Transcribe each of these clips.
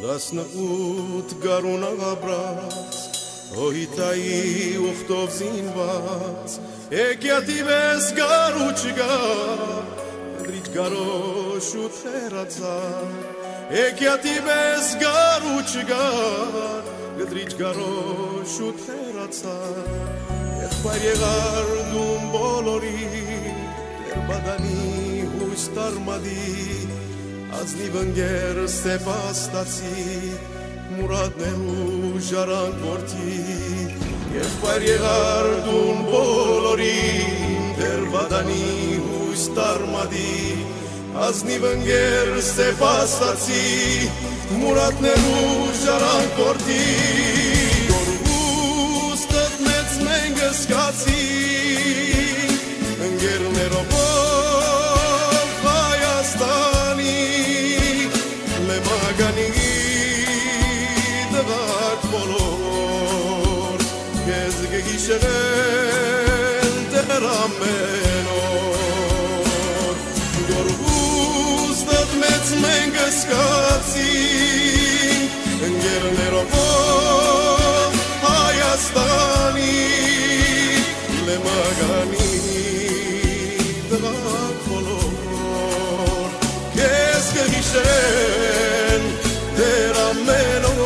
18 գարուն աղաբրած Հոհիտայի ուխտով զինված Եկյատի մեզ գար ու չգար Դրիչ գարոշ ու թերացար Եկյատի մեզ գար ու չգար Դրիչ գարոշ ու թերացար Եղբայր եղար դում բոլորի Դեր բադանի հույս տարմադի Ազնիվ ընգեր սեպաստացի Մուրադներու ժարանք որդի Եղբայր եղար դուն բոլորին Դեր բադանի հույս տարմադի Ազնիվ ընգեր սեպաստացի Մուրադներու ժարանք որդի Գորուստըտ մեծ մենք զգացի Ընգերներով Հայաստանի Լեմագանի դվակ բոլոր Կեզ գգիշեղեն դեր ամեն օր Գորուստըտ մեծ մենք զգացի Ընգերներով Հայաստանի Լեմագանի դվակ բոլոր Կեզ գգիշեղեն դեր ամեն օր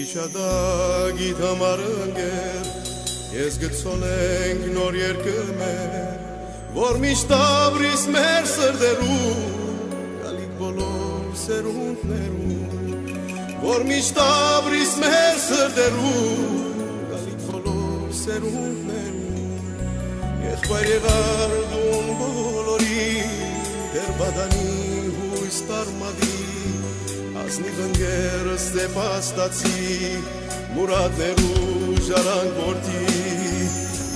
Իշադագիտ համար ընգեր, ես գցոնենք նոր երկմեր, որ միշտ ավրիս մեր սրդերում, գալիք բոլոր սերունդներում, որ միշտ ավրիս մեր սրդերում, գալիք բոլոր սերունդներում, եղբայր եղար դուն բոլորի, դեր բադանի հույս տարմադի, Ազնիվ ընգեր սեպաստացի, մուրադներու ժարանք որդի,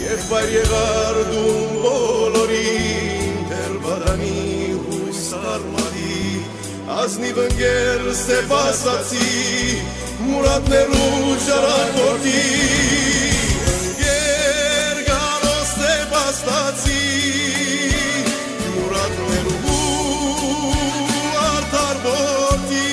Եղբայր եղար դում բոլորին, դեր բադանի հույս տարմադի, Ազնիվ ընգեր սեպաստացի, մուրադներու ժարանք որդի, Ընգեր գարոս սեպաստացի, մուրադներու արդար որդի,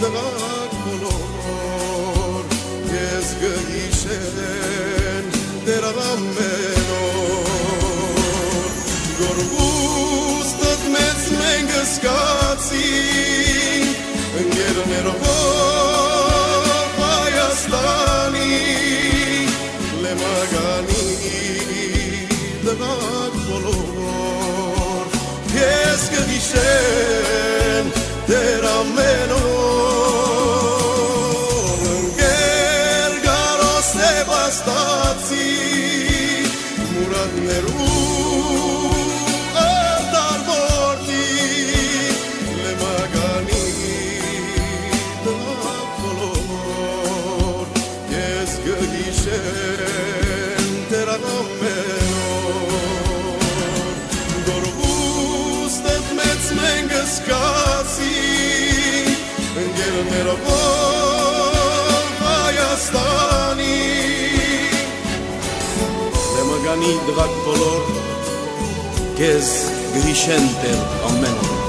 Դվակ բոլոր Ես գհիշեն դեր ամեն օր Գորգուստըտ մեծ մենք զգացինք Ընգերներով Հայաստանի Լեմագանի Դվակ բոլոր Ես գհիշեն դեր ամեն օր Ընգեր գարոս սեպաստացի Մուրադներու արդար որդի Լեմագանի դվակ բոլոր Ես գհիշեն դեր ամեն օր Գորգուստըտ մեծ մենք զգացի Ընգերներով Հայաստանի Լեմագանի դվակ բոլոր Կեզ գհիշեն դեր ամեն օր